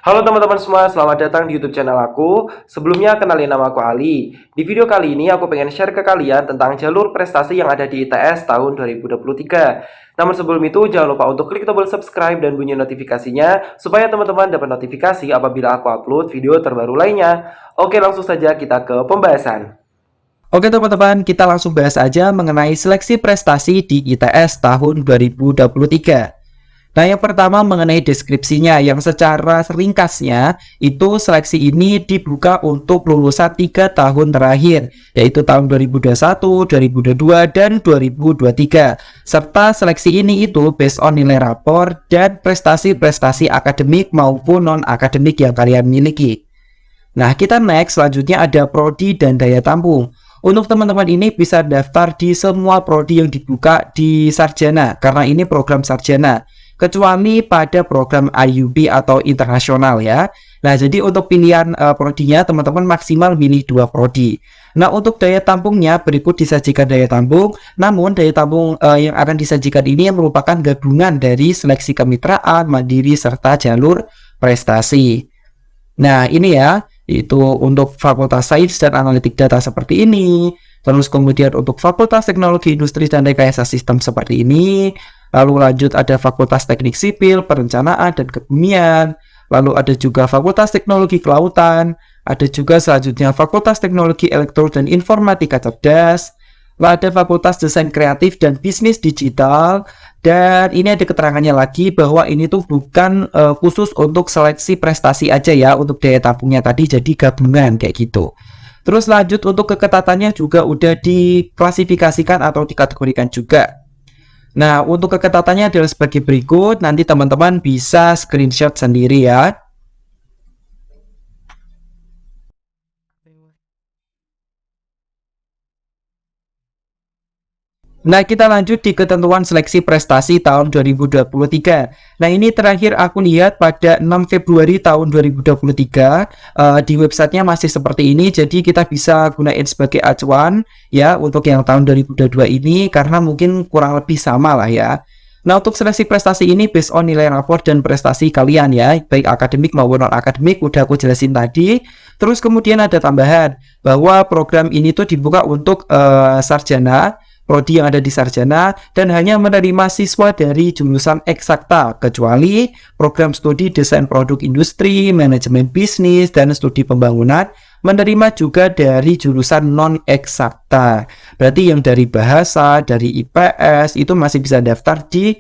Halo teman-teman semua, selamat datang di YouTube channel aku. Sebelumnya kenalin nama aku Ali. Di video kali ini aku pengen share ke kalian tentang jalur prestasi yang ada di ITS tahun 2023. Namun sebelum itu jangan lupa untuk klik tombol subscribe dan bunyi notifikasinya supaya teman-teman dapat notifikasi apabila aku upload video terbaru lainnya. Oke, langsung saja kita ke pembahasan. Oke teman-teman, kita langsung bahas aja mengenai seleksi prestasi di ITS tahun 2023. Nah, yang pertama mengenai deskripsinya yang secara ringkasnya itu seleksi ini dibuka untuk lulusan 3 tahun terakhir, yaitu tahun 2021, 2022, dan 2023. Serta seleksi ini itu based on nilai rapor dan prestasi-prestasi akademik maupun non-akademik yang kalian miliki. Nah, kita next, selanjutnya ada prodi dan daya tampung. Untuk teman-teman ini bisa daftar di semua prodi yang dibuka di sarjana, karena ini program sarjana, kecuali pada program IUB atau internasional ya. Nah, jadi untuk pilihan prodinya, teman-teman maksimal milih 2 prodi. Nah, untuk daya tampungnya, berikut disajikan daya tampung. Namun, daya tampung yang akan disajikan ini merupakan gabungan dari seleksi kemitraan, mandiri, serta jalur prestasi. Nah, ini ya, itu untuk Fakultas Sains dan Analitik Data seperti ini. Terus kemudian untuk Fakultas Teknologi Industri dan Rekayasa Sistem seperti ini. Lalu lanjut ada Fakultas Teknik Sipil, Perencanaan dan Kebumian. Lalu ada juga Fakultas Teknologi Kelautan. Ada juga selanjutnya Fakultas Teknologi Elektro dan Informatika Cerdas. Lalu ada Fakultas Desain Kreatif dan Bisnis Digital. Dan ini ada keterangannya lagi bahwa ini tuh bukan khusus untuk seleksi prestasi aja ya, untuk daya tampungnya tadi, jadi gabungan kayak gitu. Terus lanjut untuk keketatannya juga udah diklasifikasikan atau dikategorikan juga. Nah, untuk keketatannya adalah sebagai berikut, nanti teman-teman bisa screenshot sendiri ya. Nah, kita lanjut di ketentuan seleksi prestasi tahun 2023. Nah, ini terakhir aku lihat pada 6 Februari tahun 2023. Di websitenya masih seperti ini, jadi kita bisa gunain sebagai acuan ya untuk yang tahun 2022 ini, karena mungkin kurang lebih sama lah ya. Nah, untuk seleksi prestasi ini based on nilai rapor dan prestasi kalian ya, baik akademik maupun non-akademik, udah aku jelasin tadi. Terus kemudian ada tambahan bahwa program ini tuh dibuka untuk sarjana, prodi yang ada di sarjana, dan hanya menerima siswa dari jurusan eksakta, kecuali program studi desain produk industri, manajemen bisnis, dan studi pembangunan menerima juga dari jurusan non-eksakta. Berarti yang dari bahasa, dari IPS, itu masih bisa daftar di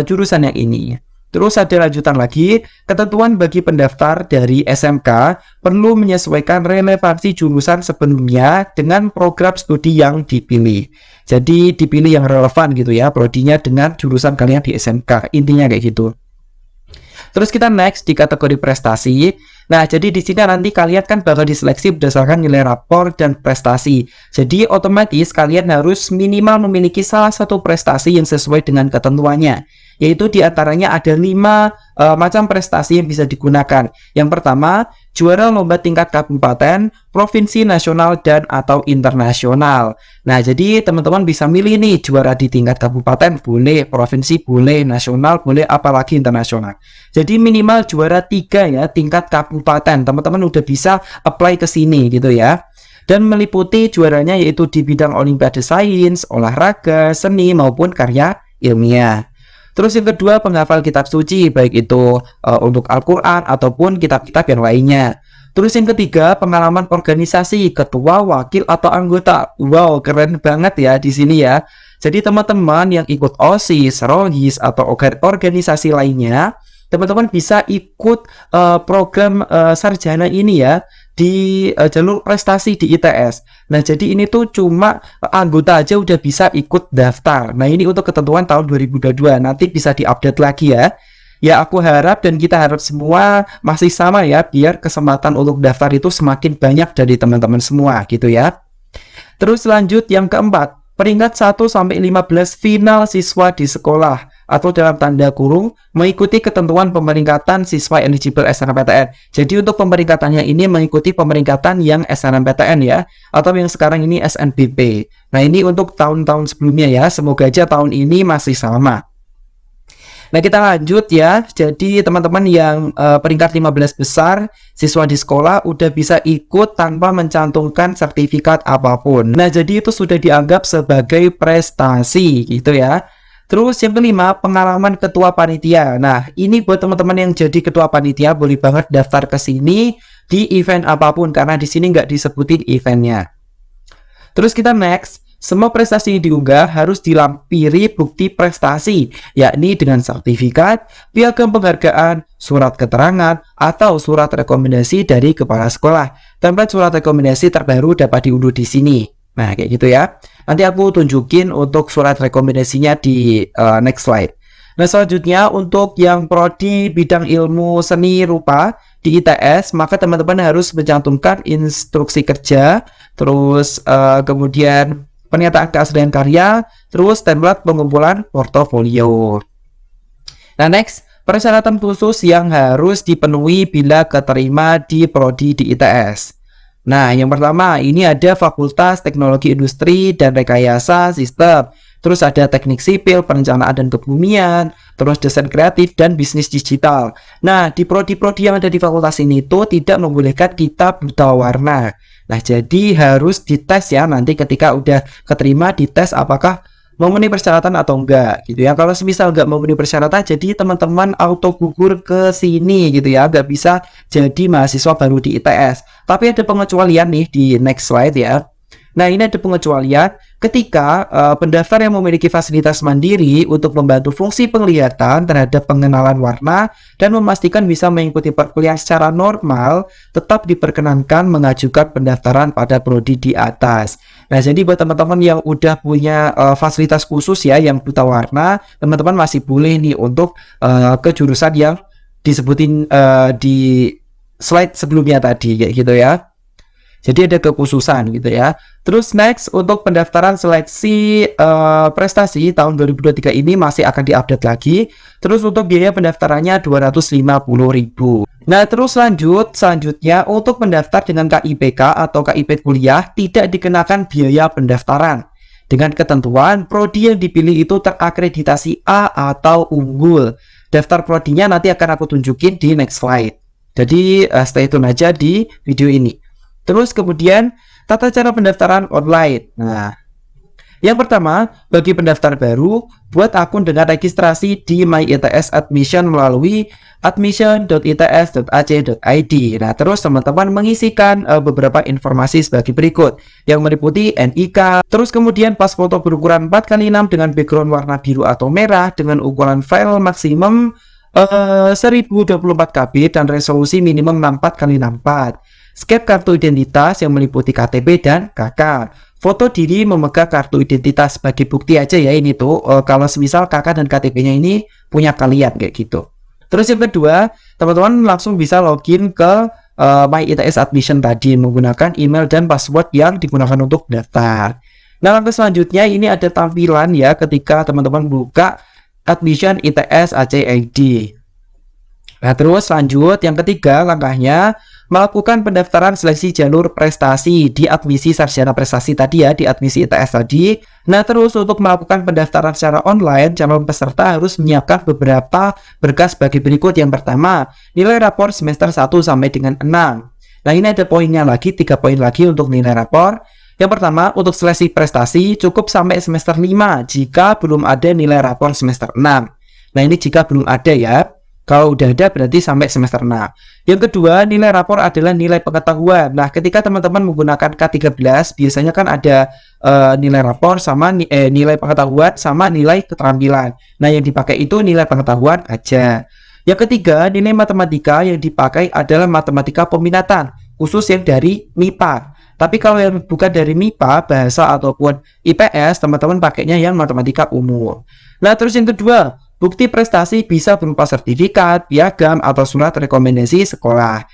jurusan yang ini. Terus ada lanjutan lagi, ketentuan bagi pendaftar dari SMK perlu menyesuaikan relevansi jurusan sebelumnya dengan program studi yang dipilih. Jadi dipilih yang relevan gitu ya, prodinya dengan jurusan kalian di SMK, intinya kayak gitu. Terus kita next di kategori prestasi. Nah, jadi di sini nanti kalian kan bakal diseleksi berdasarkan nilai rapor dan prestasi. Jadi otomatis kalian harus minimal memiliki salah satu prestasi yang sesuai dengan ketentuannya. Yaitu diantaranya ada 5 macam prestasi yang bisa digunakan. Yang pertama, juara lomba tingkat kabupaten, provinsi, nasional, dan atau internasional. Nah, jadi teman-teman bisa milih nih, juara di tingkat kabupaten boleh, provinsi boleh, nasional boleh, apalagi internasional. Jadi minimal juara 3 ya, tingkat kabupaten. Teman-teman udah bisa apply ke sini gitu ya. Dan meliputi juaranya yaitu di bidang olimpiade sains, olahraga, seni, maupun karya ilmiah. Terus yang kedua, penghafal kitab suci, baik itu untuk Al-Quran ataupun kitab-kitab yang lainnya. Terus yang ketiga, pengalaman organisasi, ketua, wakil, atau anggota. Wow, keren banget ya di sini ya. Jadi teman-teman yang ikut OSIS, ROHIS, atau organisasi lainnya, teman-teman bisa ikut program sarjana ini ya, di jalur prestasi di ITS. Nah, jadi ini tuh cuma anggota aja udah bisa ikut daftar. Nah, ini untuk ketentuan tahun 2022. Nanti bisa diupdate lagi ya. Ya, aku harap dan kita harap semua masih sama ya, biar kesempatan untuk daftar itu semakin banyak dari teman-teman semua gitu ya. Terus lanjut yang keempat, peringkat 1 sampai 15 final siswa di sekolah, atau dalam tanda kurung mengikuti ketentuan pemeringkatan siswa eligible SNMPTN. Jadi untuk pemeringkatannya ini mengikuti pemeringkatan yang SNMPTN ya, atau yang sekarang ini SNBP. Nah, ini untuk tahun-tahun sebelumnya ya, semoga aja tahun ini masih sama. Nah, kita lanjut ya. Jadi teman-teman yang peringkat 15 besar siswa di sekolah udah bisa ikut tanpa mencantumkan sertifikat apapun. Nah, jadi itu sudah dianggap sebagai prestasi gitu ya. Terus yang kelima, pengalaman ketua panitia. Nah, ini buat teman-teman yang jadi ketua panitia boleh banget daftar ke sini di event apapun karena di sini nggak disebutin eventnya. Terus kita next, semua prestasi yang diunggah harus dilampiri bukti prestasi, yakni dengan sertifikat, piagam penghargaan, surat keterangan, atau surat rekomendasi dari kepala sekolah. Template surat rekomendasi terbaru dapat diunduh di sini. Nah, kayak gitu ya. Nanti aku tunjukin untuk surat rekomendasinya di next slide. Nah, selanjutnya untuk yang prodi bidang ilmu seni rupa di ITS, maka teman-teman harus mencantumkan instruksi kerja, terus kemudian pernyataan keaslian karya, terus template pengumpulan portofolio. Nah, next, persyaratan khusus yang harus dipenuhi bila keterima di prodi di ITS. Nah, yang pertama, ini ada Fakultas Teknologi Industri dan Rekayasa Sistem. Terus ada teknik sipil, perencanaan dan kebumian, terus desain kreatif dan bisnis digital. Nah, di prodi-prodi yang ada di fakultas ini tuh tidak membolehkan kita buta warna. Nah, jadi harus dites ya nanti ketika udah keterima dites apakah memenuhi persyaratan atau enggak gitu ya. Kalau semisal enggak memenuhi persyaratan, jadi teman-teman auto gugur ke sini gitu ya, enggak bisa jadi mahasiswa baru di ITS. Tapi ada pengecualian nih di next slide ya. Nah, ini ada pengecualian ketika pendaftar yang memiliki fasilitas mandiri untuk membantu fungsi penglihatan terhadap pengenalan warna dan memastikan bisa mengikuti perkuliahan secara normal, tetap diperkenankan mengajukan pendaftaran pada prodi di atas. Nah, jadi buat teman-teman yang udah punya fasilitas khusus ya, yang buta warna, teman-teman masih boleh nih untuk ke jurusan yang disebutin di slide sebelumnya tadi, kayak gitu ya. Jadi ada kekhususan gitu ya. Terus next, untuk pendaftaran seleksi prestasi tahun 2023 ini masih akan diupdate lagi. Terus untuk biaya pendaftarannya 250.000. Nah, terus selanjutnya untuk pendaftar dengan KIPK atau KIP kuliah tidak dikenakan biaya pendaftaran. Dengan ketentuan prodi yang dipilih itu terakreditasi A atau unggul. Daftar prodinya nanti akan aku tunjukin di next slide. Jadi stay tune aja di video ini. Terus kemudian tata cara pendaftaran online. Nah, yang pertama, bagi pendaftar baru, buat akun dengan registrasi di MyITS Admission melalui admission.its.ac.id. Nah, terus teman-teman mengisikan beberapa informasi sebagai berikut, yang meliputi NIK, terus kemudian pas foto berukuran 4x6 dengan background warna biru atau merah dengan ukuran file maksimum 1024 KB dan resolusi minimum 64x64. Skep kartu identitas yang meliputi KTP dan KK. Foto diri memegang kartu identitas sebagai bukti aja ya ini tuh. Kalau semisal KK dan KTP-nya ini punya kalian kayak gitu. Terus yang kedua, teman-teman langsung bisa login ke MyITS Admission tadi menggunakan email dan password yang digunakan untuk daftar. Nah, langkah selanjutnya ini ada tampilan ya ketika teman-teman buka Admission ITS AC ID. Nah, terus lanjut yang ketiga langkahnya melakukan pendaftaran seleksi jalur prestasi di admisi sarjana prestasi tadi ya, di admisi ITS tadi. Nah, terus untuk melakukan pendaftaran secara online, calon peserta harus menyiapkan beberapa berkas sebagai berikut. Yang pertama, nilai rapor semester 1 sampai dengan 6. Nah, ini ada poinnya lagi, 3 poin lagi untuk nilai rapor. Yang pertama, untuk seleksi prestasi cukup sampai semester 5 jika belum ada nilai rapor semester 6. Nah, ini jika belum ada ya. Kalau udah ada berarti sampai semester 6. Yang kedua, nilai rapor adalah nilai pengetahuan. Nah, ketika teman-teman menggunakan K13, biasanya kan ada nilai rapor sama nilai pengetahuan sama nilai keterampilan. Nah, yang dipakai itu nilai pengetahuan aja. Yang ketiga, nilai matematika yang dipakai adalah matematika peminatan, khusus yang dari MIPA. Tapi kalau yang bukan dari MIPA, bahasa ataupun IPS, teman-teman pakainya yang matematika umum. Nah, terus yang kedua, bukti prestasi bisa berupa sertifikat, piagam, atau surat rekomendasi sekolah.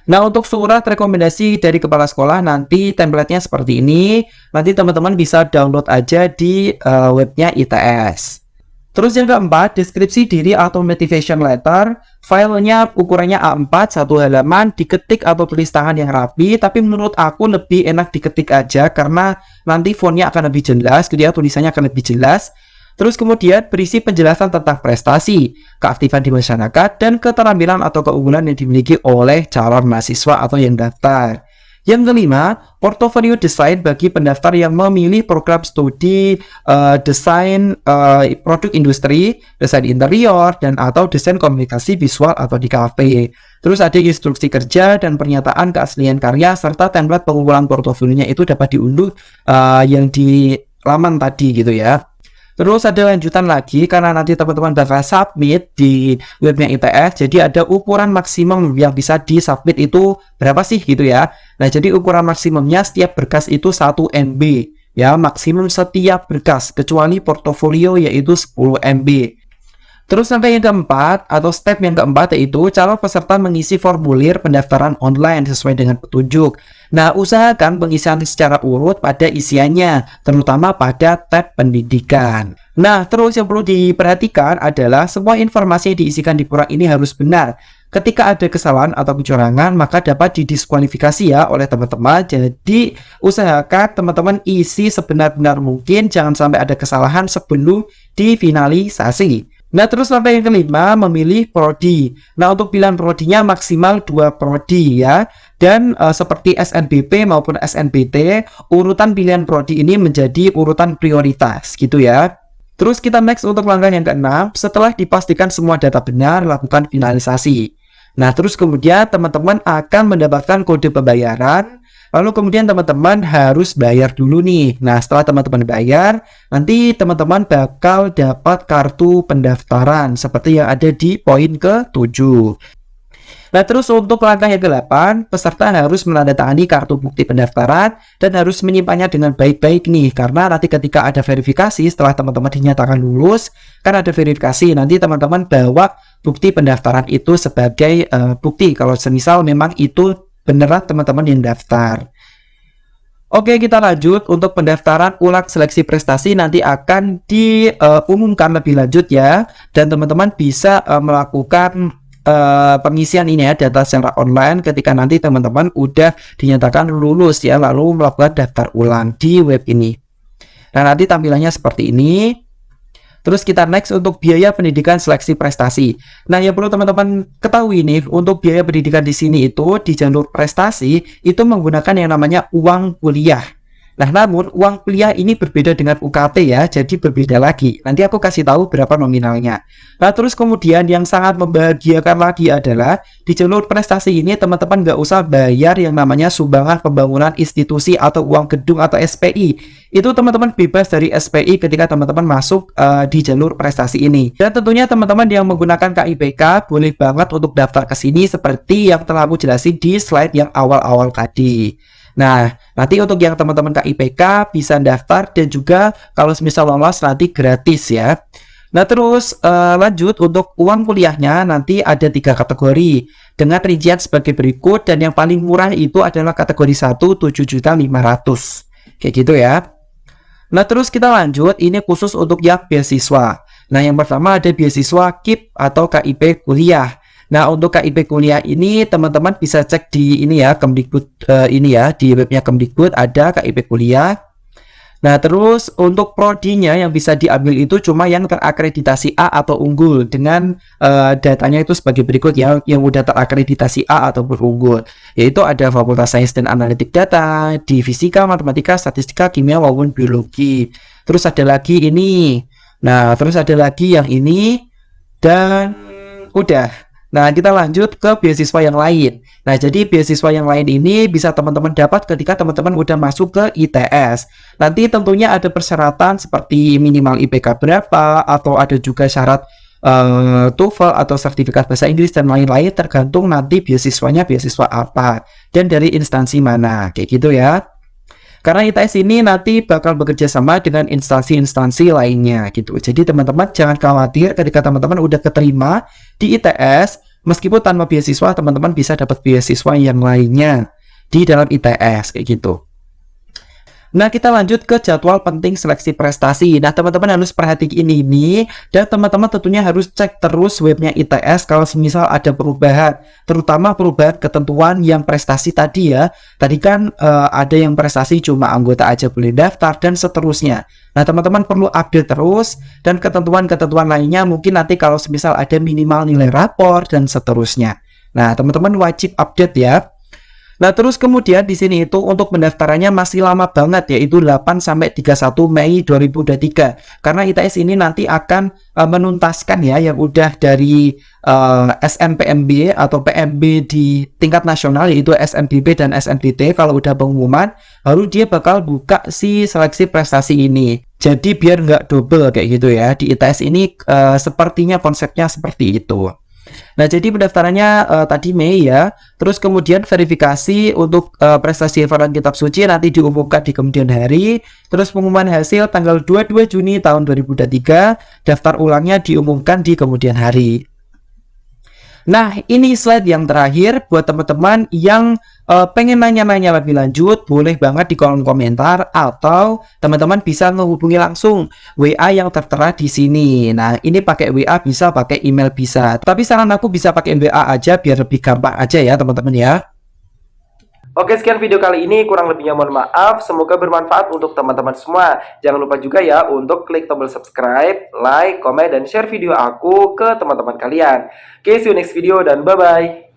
Nah, untuk surat rekomendasi dari kepala sekolah nanti template-nya seperti ini. Nanti teman-teman bisa download aja di webnya ITS. Terus yang keempat, deskripsi diri atau motivation letter. Filenya ukurannya A4, 1 halaman, diketik atau tulis tangan yang rapi. Tapi menurut aku lebih enak diketik aja karena nanti fontnya akan lebih jelas, gitu ya, tulisannya akan lebih jelas. Terus kemudian berisi penjelasan tentang prestasi, keaktifan di masyarakat, dan keterampilan atau keunggulan yang dimiliki oleh calon mahasiswa atau yang daftar. Yang kelima, portofolio desain bagi pendaftar yang memilih program studi desain produk industri, desain interior, dan atau desain komunikasi visual atau di kafe. Terus ada instruksi kerja dan pernyataan keaslian karya serta template pengumpulan portofolionya itu dapat diunduh yang di laman tadi gitu ya. Terus ada lanjutan lagi karena nanti teman-teman bakal submit di webnya ITS. Jadi ada ukuran maksimum yang bisa disubmit itu berapa sih gitu ya. Nah, jadi ukuran maksimumnya setiap berkas itu 1 MB ya, maksimum setiap berkas kecuali portofolio yaitu 10 MB. Terus sampai yang keempat atau step yang keempat yaitu calon peserta mengisi formulir pendaftaran online sesuai dengan petunjuk. Nah, usahakan pengisian secara urut pada isiannya, terutama pada tab pendidikan. Nah, terus yang perlu diperhatikan adalah semua informasi yang diisikan di kurang ini harus benar. Ketika ada kesalahan atau kecurangan, maka dapat didiskualifikasi ya oleh teman-teman. Jadi, usahakan teman-teman isi sebenar-benar mungkin, jangan sampai ada kesalahan sebelum difinalisasi. Nah, terus sampai yang kelima, memilih prodi. Nah, untuk pilihan prodinya maksimal 2 prodi ya. Dan seperti SNBP maupun SNBT, urutan pilihan prodi ini menjadi urutan prioritas gitu ya. Terus kita next untuk langkah yang keenam, setelah dipastikan semua data benar, lakukan finalisasi. Nah, terus kemudian teman-teman akan mendapatkan kode pembayaran. Lalu kemudian teman-teman harus bayar dulu nih. Nah, setelah teman-teman bayar, nanti teman-teman bakal dapat kartu pendaftaran seperti yang ada di poin ke-7. Nah, terus untuk langkah yang ke-8, peserta harus menandatangani kartu bukti pendaftaran dan harus menyimpannya dengan baik-baik nih. Karena nanti ketika ada verifikasi, setelah teman-teman dinyatakan lulus, kan ada verifikasi. Nanti teman-teman bawa bukti pendaftaran itu sebagai bukti kalau semisal memang itu beneran teman-teman yang daftar. Oke, kita lanjut untuk pendaftaran ulang seleksi prestasi nanti akan diumumkan lebih lanjut ya, dan teman-teman bisa melakukan pengisian ini ya, data secara online ketika nanti teman-teman udah dinyatakan lulus ya, lalu melakukan daftar ulang di web ini. Nah, nanti tampilannya seperti ini. Terus kita next untuk biaya pendidikan seleksi prestasi. Nah, yang perlu teman-teman ketahui nih, untuk biaya pendidikan di sini itu di jalur prestasi itu menggunakan yang namanya uang kuliah. Nah, namun uang kuliah ini berbeda dengan UKT ya, jadi berbeda lagi. Nanti aku kasih tahu berapa nominalnya. Nah, terus kemudian yang sangat membahagiakan lagi adalah di jalur prestasi ini teman-teman nggak usah bayar yang namanya sumbangan pembangunan institusi atau uang gedung atau SPI. Itu teman-teman bebas dari SPI ketika teman-teman masuk di jalur prestasi ini. Dan tentunya teman-teman yang menggunakan KIPK boleh banget untuk daftar ke sini seperti yang telah aku jelasin di slide yang awal-awal tadi. Nah, nanti untuk yang teman-teman KIPK bisa daftar dan juga kalau misal lolos nanti gratis ya. Nah, terus lanjut untuk uang kuliahnya nanti ada 3 kategori dengan rincian sebagai berikut, dan yang paling murah itu adalah kategori 1 7.500.000 kayak gitu ya. Nah, terus kita lanjut, ini khusus untuk yang beasiswa. Nah, yang pertama ada beasiswa KIP atau KIP kuliah. Nah, untuk KIP kuliah ini teman-teman bisa cek di ini ya, Kemdikbud ini ya, di webnya Kemdikbud ada KIP kuliah. Nah, terus untuk prodinya yang bisa diambil itu cuma yang terakreditasi A atau unggul dengan datanya itu sebagai berikut ya, yang udah terakreditasi A atau berunggul, yaitu ada Fakultas Sains dan Analitik Data, di Fisika, Matematika, Statistika, Kimia maupun Biologi. Terus ada lagi ini. Nah, terus ada lagi yang ini dan udah. Nah, kita lanjut ke beasiswa yang lain. Nah, jadi beasiswa yang lain ini bisa teman-teman dapat ketika teman-teman udah masuk ke ITS. Nanti tentunya ada persyaratan seperti minimal IPK berapa, atau ada juga syarat TOEFL atau sertifikat bahasa Inggris dan lain-lain, tergantung nanti beasiswanya beasiswa apa dan dari instansi mana, kayak gitu ya. Karena ITS ini nanti bakal bekerja sama dengan instansi-instansi lainnya gitu. Jadi teman-teman jangan khawatir ketika teman-teman udah keterima di ITS, meskipun tanpa beasiswa teman-teman bisa dapat beasiswa yang lainnya di dalam ITS kayak gitu. Nah, kita lanjut ke jadwal penting seleksi prestasi. Nah, teman-teman harus perhatiin ini dan teman-teman tentunya harus cek terus webnya ITS kalau semisal ada perubahan, terutama perubahan ketentuan yang prestasi tadi ya. Tadi kan ada yang prestasi cuma anggota aja boleh daftar dan seterusnya. Nah, teman-teman perlu update terus dan ketentuan-ketentuan lainnya mungkin nanti kalau semisal ada minimal nilai rapor dan seterusnya. Nah, teman-teman wajib update ya. Nah, terus kemudian di sini itu untuk pendaftarannya masih lama banget, yaitu 8 sampai 31 Mei 2023. Karena ITS ini nanti akan menuntaskan ya yang udah dari SNPMB atau PMB di tingkat nasional, yaitu SNBP dan SNBT. Kalau udah pengumuman, baru dia bakal buka si seleksi prestasi ini. Jadi biar nggak double kayak gitu ya. Di ITS ini sepertinya konsepnya seperti itu. Nah, jadi pendaftarannya tadi Mei ya. Terus kemudian verifikasi untuk prestasi hafalan kitab suci nanti diumumkan di kemudian hari. Terus pengumuman hasil tanggal 22 Juni tahun 2023. Daftar ulangnya diumumkan di kemudian hari. Nah, ini slide yang terakhir buat teman-teman yang pengen nanya-nanya lebih lanjut, boleh banget di kolom komentar atau teman-teman bisa menghubungi langsung WA yang tertera di sini. Nah, ini pakai WA bisa, pakai email bisa. Tapi saran aku bisa pakai WA aja biar lebih gampang aja ya, teman-teman ya. Oke, sekian video kali ini, kurang lebihnya mohon maaf. Semoga bermanfaat untuk teman-teman semua. Jangan lupa juga ya untuk klik tombol subscribe, like, komen, dan share video aku ke teman-teman kalian. Oke, see you next video dan bye-bye.